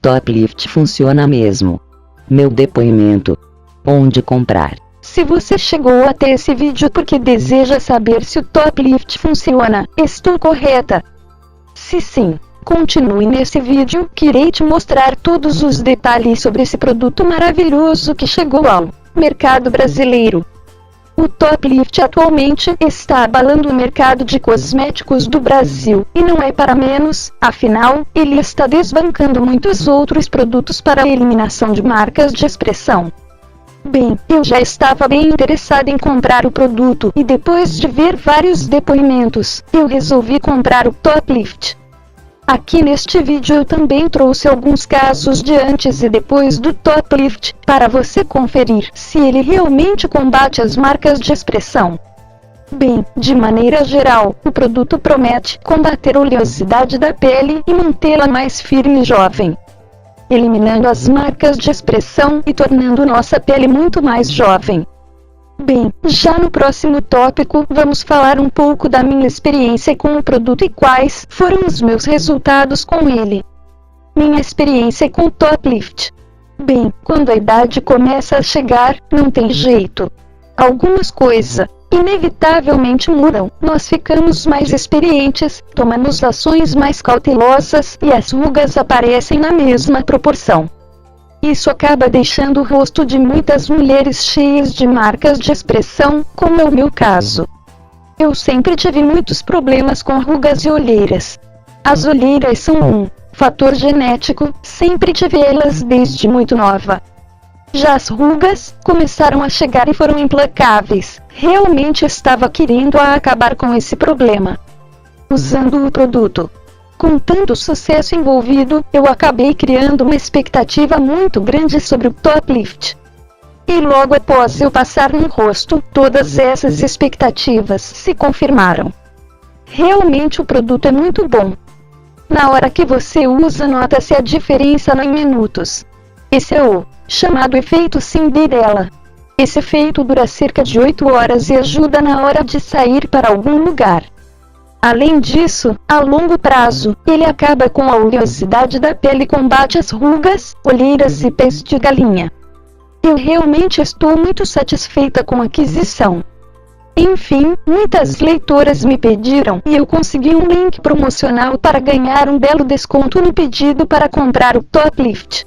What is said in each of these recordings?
Top Lift funciona mesmo. Meu depoimento. Onde comprar? Se você chegou até esse vídeo porque deseja saber se o Top Lift funciona, estou correta? Se sim, continue nesse vídeo que irei te mostrar todos os detalhes sobre esse produto maravilhoso que chegou ao mercado brasileiro. O Top Lift atualmente está abalando o mercado de cosméticos do Brasil, e não é para menos, afinal, ele está desbancando muitos outros produtos para a eliminação de marcas de expressão. Bem, eu já estava bem interessada em comprar o produto e depois de ver vários depoimentos, eu resolvi comprar o Top Lift. Aqui neste vídeo eu também trouxe alguns casos de antes e depois do Top Lift, para você conferir se ele realmente combate as marcas de expressão. Bem, de maneira geral, o produto promete combater a oleosidade da pele e mantê-la mais firme e jovem, eliminando as marcas de expressão e tornando nossa pele muito mais jovem. Bem, já no próximo tópico, vamos falar um pouco da minha experiência com o produto e quais foram os meus resultados com ele. Minha experiência com o Top Lift. Bem, quando a idade começa a chegar, não tem jeito. Algumas coisas, inevitavelmente mudam, nós ficamos mais experientes, tomamos ações mais cautelosas e as rugas aparecem na mesma proporção. Isso acaba deixando o rosto de muitas mulheres cheias de marcas de expressão, como é o meu caso. Eu sempre tive muitos problemas com rugas e olheiras. As olheiras são um fator genético, sempre tive elas desde muito nova. Já as rugas começaram a chegar e foram implacáveis. Realmente estava querendo acabar com esse problema. Usando o produto. Com tanto sucesso envolvido, eu acabei criando uma expectativa muito grande sobre o Top Lift. E logo após eu passar no rosto, todas essas expectativas se confirmaram. Realmente o produto é muito bom. Na hora que você usa, nota-se a diferença em minutos. Esse é o chamado efeito Cinderela. Esse efeito dura cerca de 8 horas e ajuda na hora de sair para algum lugar. Além disso, a longo prazo, ele acaba com a oleosidade da pele e combate as rugas, olheiras e pés de galinha. Eu realmente estou muito satisfeita com a aquisição. Enfim, muitas leitoras me pediram e eu consegui um link promocional para ganhar um belo desconto no pedido para comprar o Top Lift.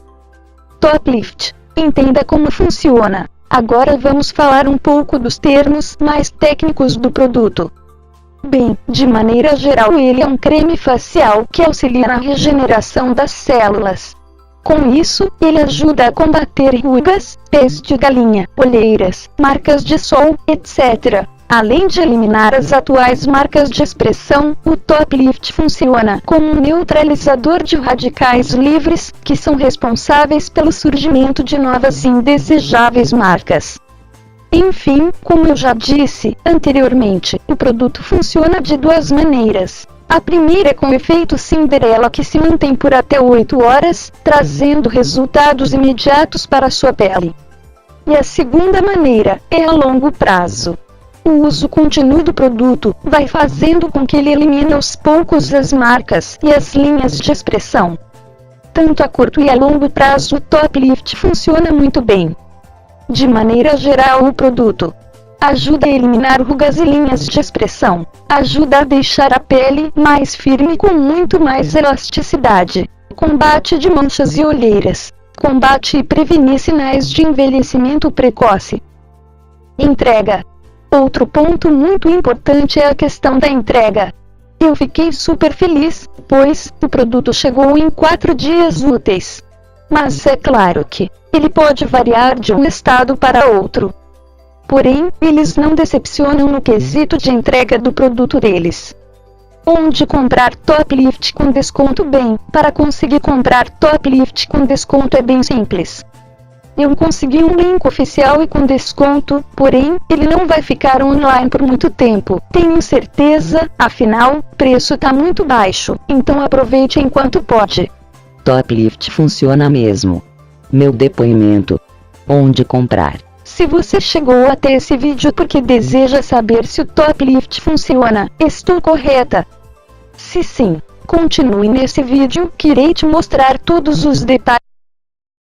Top Lift. Entenda como funciona. Agora vamos falar um pouco dos termos mais técnicos do produto. Bem, de maneira geral ele é um creme facial que auxilia na regeneração das células. Com isso, ele ajuda a combater rugas, pés de galinha, olheiras, marcas de sol, etc. Além de eliminar as atuais marcas de expressão, o Top Lift funciona como um neutralizador de radicais livres, que são responsáveis pelo surgimento de novas e indesejáveis marcas. Enfim, como eu já disse anteriormente, o produto funciona de duas maneiras. A primeira é com o efeito Cinderela, que se mantém por até 8 horas, trazendo resultados imediatos para a sua pele. E a segunda maneira é a longo prazo. O uso contínuo do produto vai fazendo com que ele elimine aos poucos as marcas e as linhas de expressão. Tanto a curto e a longo prazo o Top Lift funciona muito bem. De maneira geral o produto ajuda a eliminar rugas e linhas de expressão, ajuda a deixar a pele mais firme com muito mais elasticidade, combate de manchas e olheiras, combate e prevenir sinais de envelhecimento precoce. Entrega. Outro ponto muito importante é a questão da entrega. Eu fiquei super feliz, pois o produto chegou em 4 dias úteis. Mas é claro que ele pode variar de um estado para outro. Porém, eles não decepcionam no quesito de entrega do produto deles. Onde comprar Top Lift com desconto? Bem, para conseguir comprar Top Lift com desconto é bem simples. Eu consegui um link oficial e com desconto, porém, ele não vai ficar online por muito tempo, tenho certeza, afinal, o preço tá muito baixo, então aproveite enquanto pode. Top Lift funciona mesmo. Meu depoimento. Onde comprar? Se você chegou até esse vídeo porque deseja saber se o Top Lift funciona, estou correta? Se sim, Continue nesse vídeo que irei te mostrar todos os detalhes.